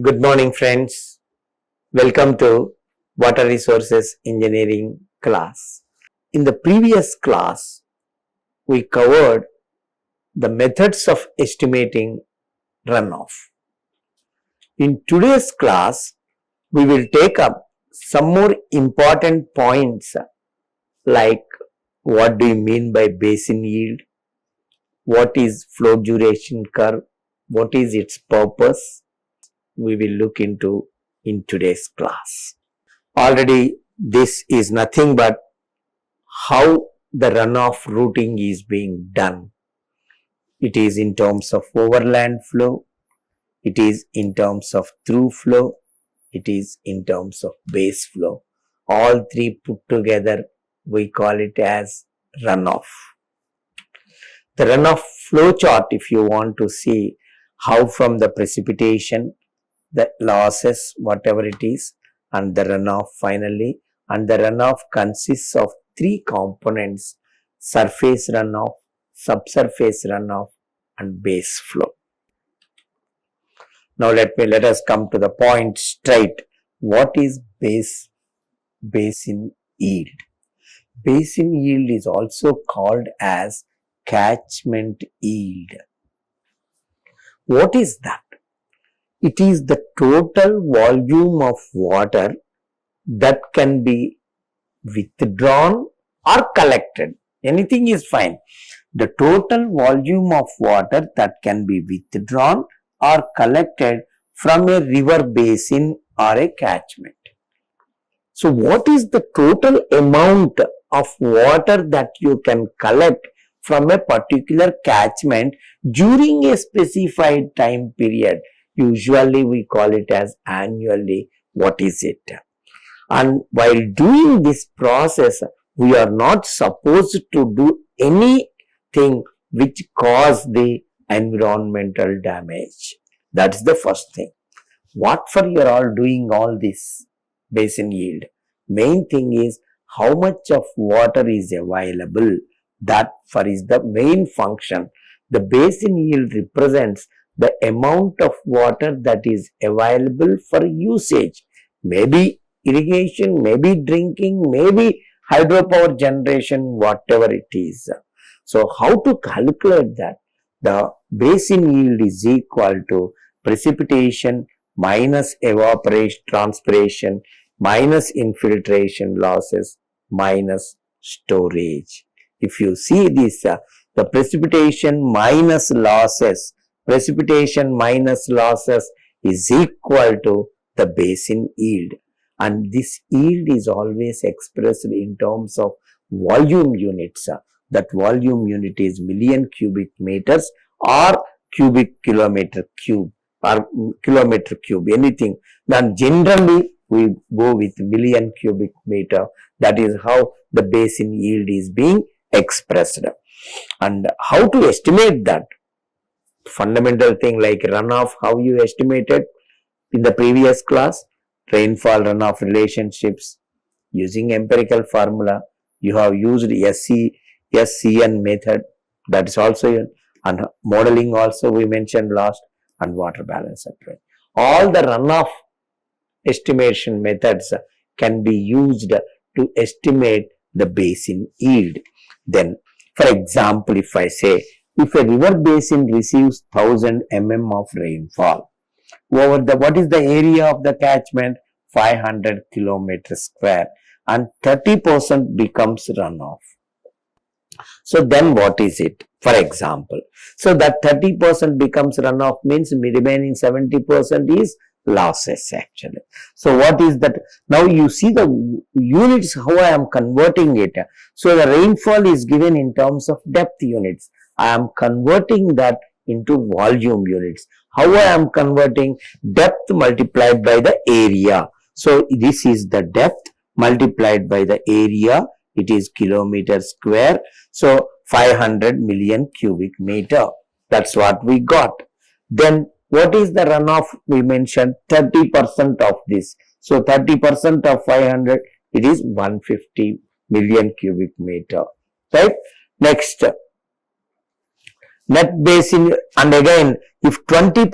Good morning, friends. Welcome to Water Resources Engineering class. In the previous class, we covered the methods of estimating runoff. In today's class, we will take up some more important points like what do you mean by basin yield, what is flow duration curve, what is its purpose. We will look into in today's class. Already this is nothing but how the runoff routing is being done. It is in terms of overland flow, it is in terms of through flow, it is in terms of base flow. All three put together we call it as runoff. The runoff flow chart, if you want to see how from the precipitation, the losses, whatever it is, and the runoff finally, and the runoff consists of three components: surface runoff, subsurface runoff, and base flow. Now let us come to the point straight. What is basin yield? Basin yield is also called as catchment yield. What is that? It is the total volume of water that can be withdrawn or collected. Anything is fine. The total volume of water that can be withdrawn or collected from a river basin or a catchment. So what is the total amount of water that you can collect from a particular catchment during a specified time period? Usually we call it as annually. What is it? And while doing this process, we are not supposed to do anything which cause the environmental damage. That's the first thing. What for you are all doing all this basin yield? Main thing is how much of water is available. That for is the main function. The basin yield represents the amount of water that is available for usage. Maybe irrigation, maybe drinking, maybe hydropower generation, whatever it is. So how to calculate that? The basin yield is equal to precipitation minus evaporation, transpiration, minus infiltration losses, minus storage. If you see this, the precipitation minus losses is equal to the basin yield, and this yield is always expressed in terms of volume units. That volume unit is million cubic meters or cubic kilometer cube or kilometer cube, anything. Then generally we go with million cubic meter. That is how the basin yield is being expressed. And how to estimate that? Fundamental thing like runoff, how you estimated in the previous class, rainfall runoff relationships using empirical formula. You have used SCN method, that is also, and modeling also we mentioned last, and water balance approach. All the runoff estimation methods can be used to estimate the basin yield. Then, for example, if I say, if a river basin receives 1000 mm of rainfall, what is the area of the catchment? 500 kilometers square, and 30% becomes runoff. So then what is it? For example, so that 30% becomes runoff means remaining 70% is losses actually. So what is that? Now you see the units, how I am converting it. So the rainfall is given in terms of depth units. I am converting that into volume units. How I am converting? Depth multiplied by the area. So this is the depth multiplied by the area. It is kilometer square. So 500 million cubic meter. That's what we got. Then what is the runoff? We mentioned 30% of this. So 30% of 500, it is 150 million cubic meter. Right? Next, net basin, and again if 20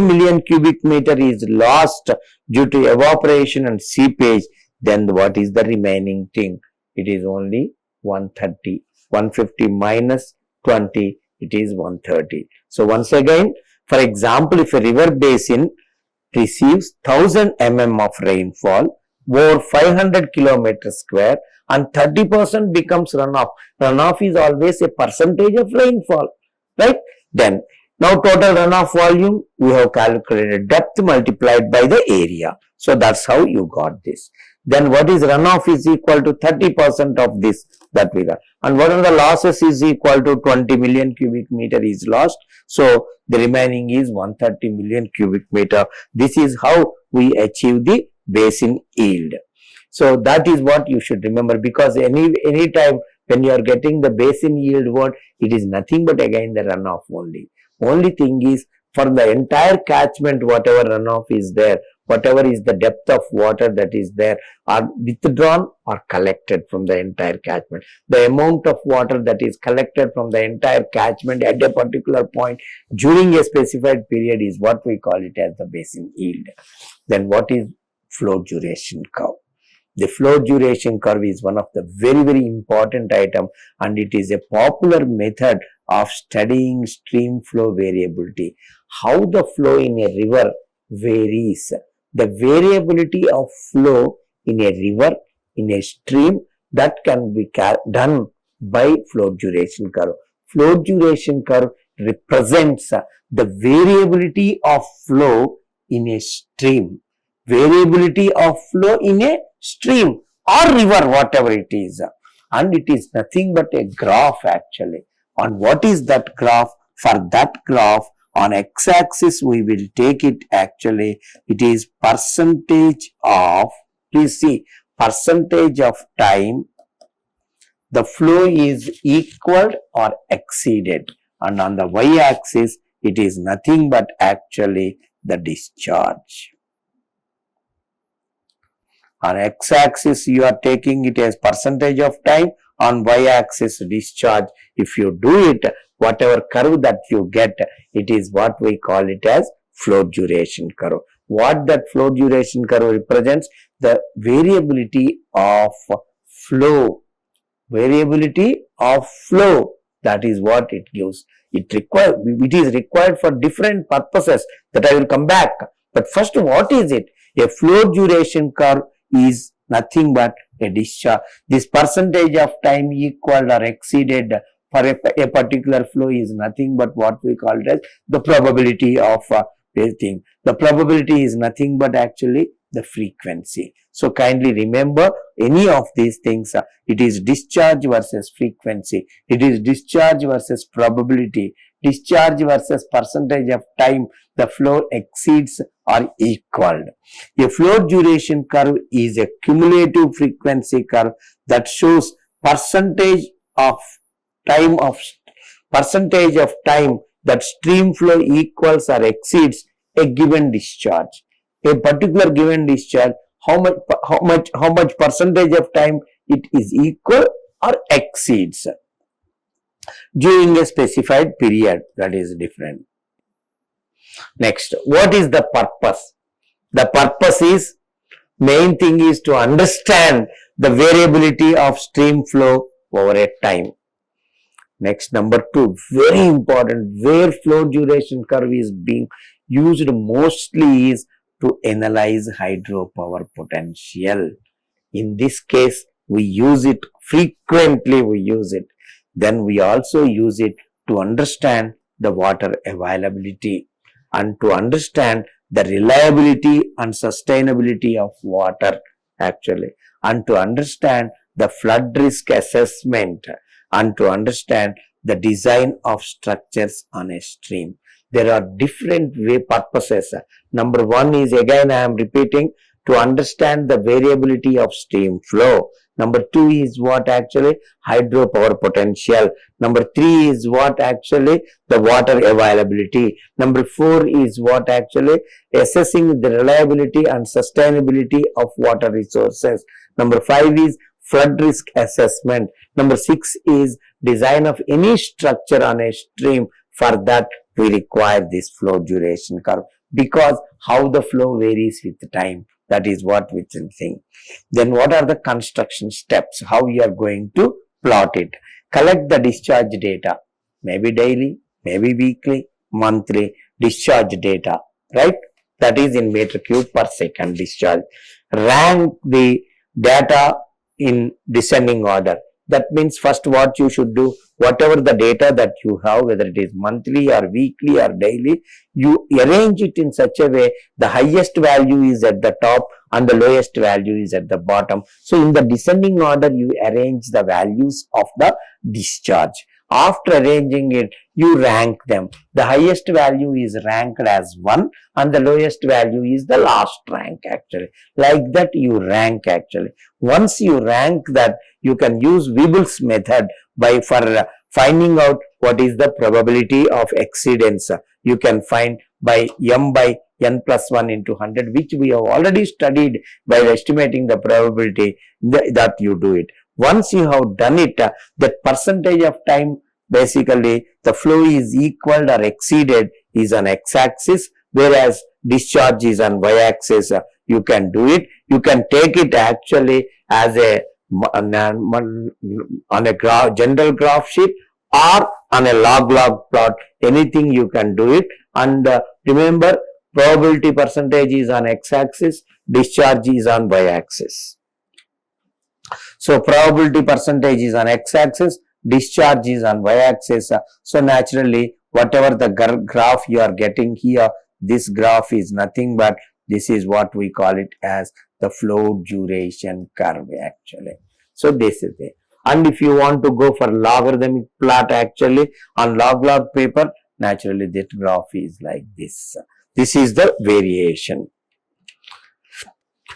million cubic meter is lost due to evaporation and seepage, then what is the remaining thing? It is only 130. 150 minus 20, it is 130. So once again, for example, if a river basin receives 1000 mm of rainfall over 500 kilometers square and 30% becomes runoff. Runoff is always a percentage of rainfall, right? Then now total runoff volume, we have calculated depth multiplied by the area. So that's how you got this. Then what is runoff is equal to 30% of this, that we got. And what are the losses is equal to 20 million cubic meter is lost. So the remaining is 130 million cubic meter. This is how we achieve the basin yield. So that is what you should remember, because any time when you are getting the basin yield word, it is nothing but again the runoff only. Only thing is, for the entire catchment, whatever runoff is there, whatever is the depth of water that is there, are withdrawn or collected from the entire catchment. The amount of water that is collected from the entire catchment at a particular point during a specified period is what we call it as the basin yield. Then what is flow duration curve? The flow duration curve is one of the very important item, and it is a popular method of studying stream flow variability. How the flow in a river varies. The variability of flow in a river, in a stream, that can be done by flow duration curve. Flow duration curve represents the variability of flow in a stream. Variability of flow in a stream or river, whatever it is. And it is nothing but a graph actually. And what is that graph? For that graph, on x-axis we will take it actually, it is percentage of, please see, percentage of time the flow is equaled or exceeded. And on the y-axis, it is nothing but actually the discharge. On x-axis, you are taking it as percentage of time. On y-axis, discharge. If you do it, whatever curve that you get, it is what we call it as flow duration curve. What that flow duration curve represents? The variability of flow. Variability of flow. That is what it gives. It is required for different purposes that I will come back. But first, what is it? A flow duration curve is nothing but a discharge. This percentage of time equal or exceeded for a particular flow is nothing but what we call it as the probability of this thing. The probability is nothing but actually the frequency. So kindly remember any of these things. It is discharge versus frequency. It is discharge versus probability. Discharge versus percentage of time the flow exceeds or equaled. A flow duration curve is a cumulative frequency curve that shows percentage of time that stream flow equals or exceeds a given discharge. A particular given discharge, how much percentage of time it is equal or exceeds during a specified period. That is different. Next, what is the purpose? The purpose is, main thing is to understand the variability of stream flow over a time. Next, number 2, very important, where flow duration curve is being used mostly is to analyze hydropower potential. In this case, we use it frequently, Then we also use it to understand the water availability and to understand the reliability and sustainability of water actually, and to understand the flood risk assessment, and to understand the design of structures on a stream. There are different purposes. Number 1 is, again I am repeating, to understand the variability of stream flow. Number 2 is what actually? Hydropower potential. Number 3 is what actually? The water availability. Number 4 is what actually? Assessing the reliability and sustainability of water resources. Number 5 is flood risk assessment. Number 6 is design of any structure on a stream. For that, we require this flow duration curve, because how the flow varies with time. That is what we can think. Then what are the construction steps? How you are going to plot it? Collect the discharge data, maybe daily, maybe weekly, monthly discharge data, right? That is in meter cube per second discharge. Rank the data in descending order. That means first what you should do, whatever the data that you have, whether it is monthly or weekly or daily, you arrange it in such a way the highest value is at the top and the lowest value is at the bottom. So in the descending order, you arrange the values of the discharge. After arranging it, you rank them. The highest value is ranked as 1 and the lowest value is the last rank actually. Like that you rank actually. Once you rank that, you can use Weibel's method for finding out what is the probability of exceedance. You can find by m by n plus 1 into 100, which we have already studied by estimating the probability that you do it. Once you have done it, that percentage of time, basically the flow is equaled or exceeded is on x-axis, whereas discharge is on y-axis. You can do it. You can take it actually as on a general graph sheet or on a log plot. Anything you can do it. And remember, probability percentage is on x-axis, discharge is on y-axis. So probability percentage is on x-axis, discharge is on y-axis. So naturally, whatever the graph you are getting here, this graph is nothing but this is what we call it as the flow duration curve actually. So this is it. And if you want to go for logarithmic plot actually on log paper, naturally that graph is like this. This is the variation.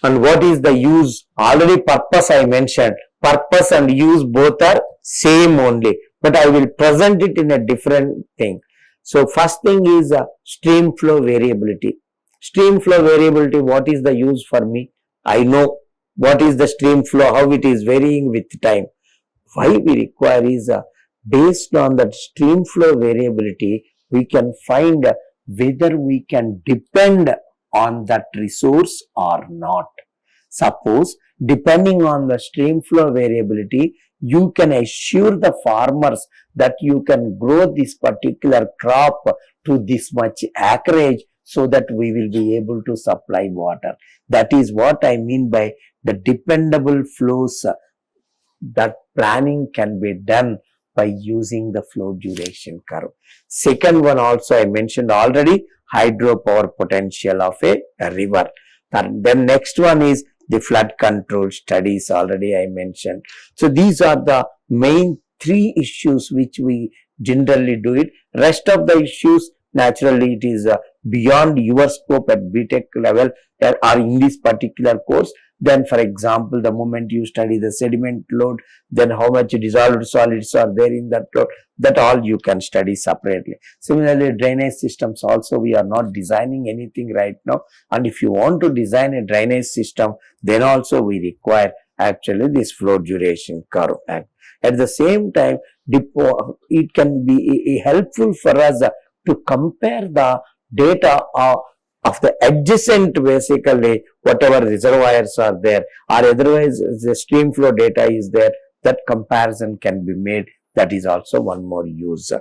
And what is the use? Already purpose I mentioned. Purpose and use both are same only, but I will present it in a different thing. So first thing is stream flow variability. Stream flow variability, what is the use for me? I know what is the stream flow, how it is varying with time. Why we require is based on that stream flow variability, we can find whether we can depend on that resource or not. Suppose depending on the stream flow variability, you can assure the farmers that you can grow this particular crop to this much acreage so that we will be able to supply water. That is what I mean by the dependable flows. That planning can be done by using the flow duration curve. Second one also I mentioned already, hydropower potential of a river. And then next one is the flood control studies, already I mentioned. So these are the main 3 issues which we generally do it. Rest of the issues, naturally it is beyond your scope at BTech level or in this particular course. Then for example, the moment you study the sediment load, then how much dissolved solids are there in that load, that all you can study separately. Similarly, drainage systems also, we are not designing anything right now. And if you want to design a drainage system, then also we require actually this flow duration curve. At the same time, it can be helpful for us to compare the data of the adjacent, basically whatever reservoirs are there, or otherwise the stream flow data is there. That comparison can be made. That is also one more use,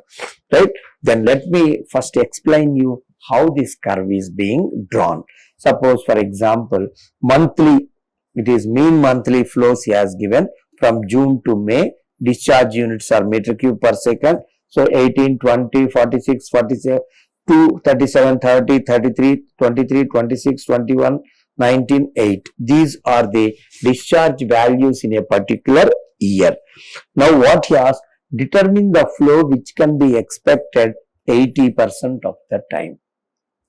right? Then let me first explain you how this curve is being drawn. Suppose for example, monthly, it is mean monthly flows he has given from June to May. Discharge units are meter cube per second. So 18, 20, 46, 47, 2, 37, 30, 33, 23, 26, 21, 19, 8. These are the discharge values in a particular year. Now what he asked, determine the flow which can be expected 80% of the time.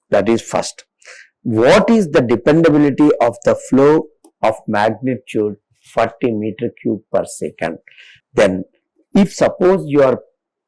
That is first. What is the dependability of the flow of magnitude 40 meter cube per second? Then if suppose you are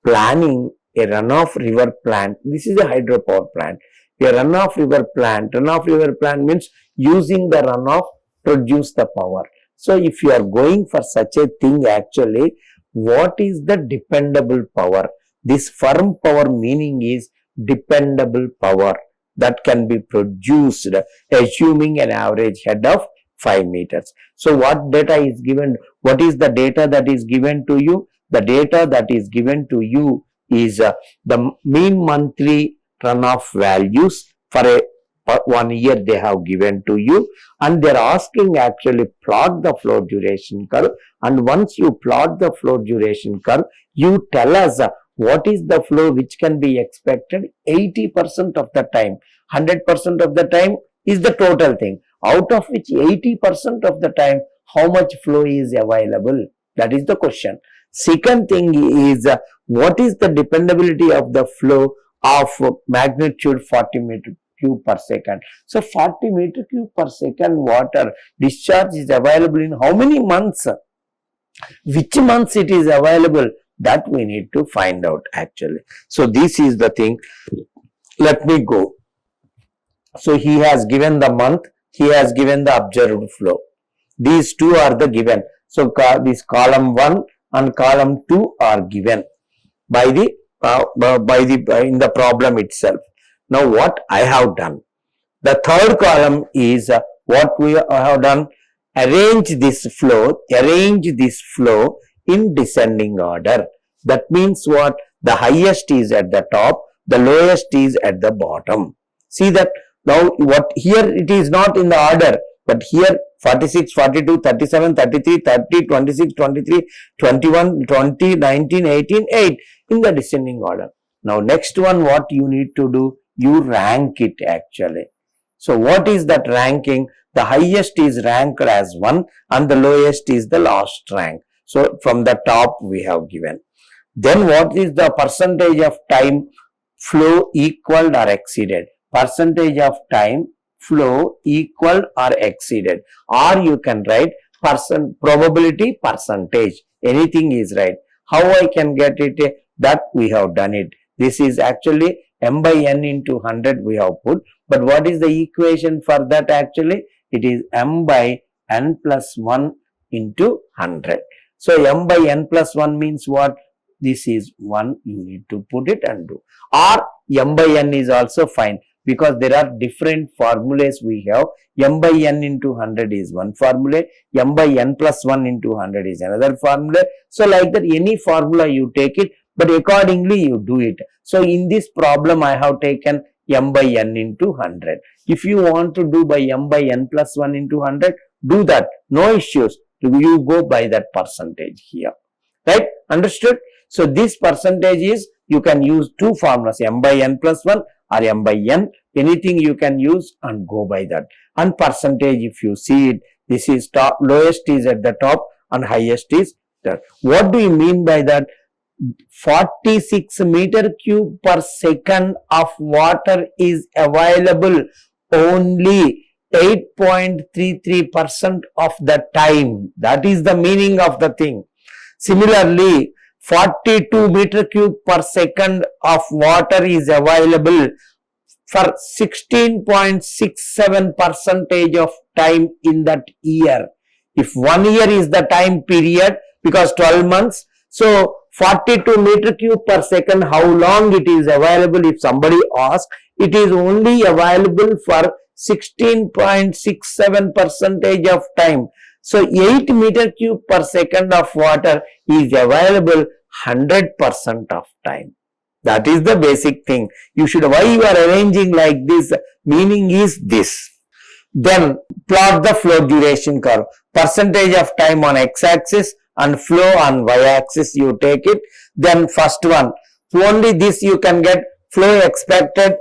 planning a runoff river plant, this is a hydropower plant, a runoff river plant means using the runoff produce the power. So if you are going for such a thing, actually, what is the dependable power? This firm power meaning is dependable power that can be produced assuming an average head of 5 meters. So what data is given? What is the data that is given to you? The data that is given to you is the mean monthly runoff values for a 1 year they have given to you, and they are asking actually plot the flow duration curve, and once you plot the flow duration curve, you tell us what is the flow which can be expected 80% of the time. 100% of the time is the total thing, out of which 80% of the time how much flow is available. That is the question. Second thing is what is the dependability of the flow of magnitude 40 meter cube per second. So 40 meter cube per second water discharge is available in how many months? Which months it is available? That we need to find out actually. So this is the thing. Let me go. So he has given the month, he has given the observed flow. These two are the given. So this column 1 and column 2 are given by the in the problem itself. Now what I have done, the third column is what we have done, arrange this flow in descending order. That means what? The highest is at the top, the lowest is at the bottom. See that? Now what here it is not in the order, but here 46, 42, 37, 33, 30, 26, 23, 21, 20, 19, 18, 8 in the descending order. Now next one what you need to do, you rank it actually. So what is that ranking? The highest is ranked as 1 and the lowest is the last rank. So from the top we have given. Then what is the percentage of time flow equaled or exceeded? Percentage of time flow equaled or exceeded, or you can write probability percentage. Anything is right. How I can get it? That we have done it. This is actually m by n into 100 we have put. But what is the equation for that actually? It is m by n plus 1 into 100. So m by n plus 1 means what? This is 1. You need to put it and do. Or m by n is also fine, because there are different formulas we have. M by n into 100 is one formula. M by n plus 1 into 100 is another formula. So like that, any formula you take it, but accordingly you do it. So in this problem I have taken m by n into 100. If you want to do by m by n plus 1 into 100, do that. No issues. You go by that percentage here. Right? Understood? So this percentage is, you can use two formulas, m by n plus 1 or m by n. Anything you can use and go by that. And percentage, if you see it, this is top, lowest is at the top and highest is there. What do you mean by that? 46 meter cube per second of water is available only 8.33% of the time. That is the meaning of the thing. Similarly, 42 meter cube per second of water is available for 16.67% of time in that year. If 1 year is the time period, because 12 months, so 42 meter cube per second, how long it is available? If somebody asks, it is only available for 16.67% of time. So 8 meter cube per second of water is available 100% of time. That is the basic thing. You should, why you are arranging like this, meaning is this. Then plot the flow duration curve. Percentage of time on x-axis and flow on y-axis, you take it. Then first one, only this you can get flow expected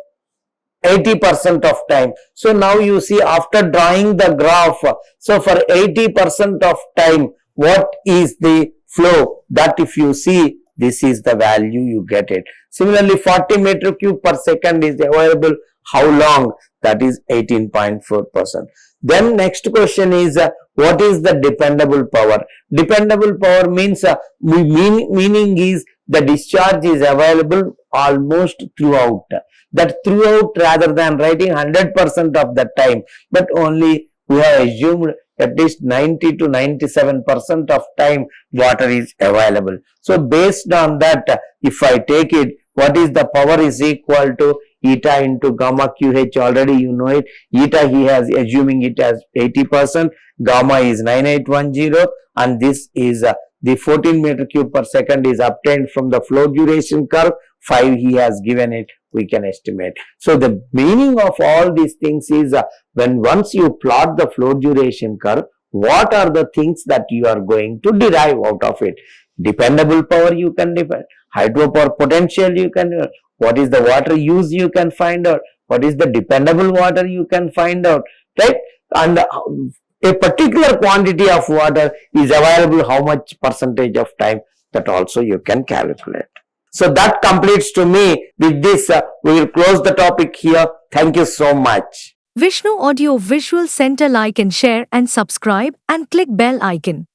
80% of time. So now you see, after drawing the graph, so for 80% of time, what is the flow? That if you see, this is the value, you get it. Similarly, 40 meter cube per second is available. How long? That is 18.4%. Then next question is, what is the dependable power? Dependable power means, meaning is the discharge is available almost throughout. That throughout, rather than writing 100% of the time, but only we have assumed at least 90 to 97% of time water is available. So based on that, if I take it, what is the power is equal to eta into gamma QH, already you know it. Eta he has assuming it as 80%, gamma is 9810, and this is the 14 meter cube per second is obtained from the flow duration curve. 5 he has given it, we can estimate. So the meaning of all these things is when once you plot the flow duration curve, what are the things that you are going to derive out of it? Dependable power you can define, hydropower potential you can, what is the water use you can find out, what is the dependable water you can find out, right? And a particular quantity of water is available, how much percentage of time, that also you can calculate. So that completes to me. With this, we will close the topic here. Thank you so much. Vishnu Audio Visual Center, like and share and subscribe and click bell icon.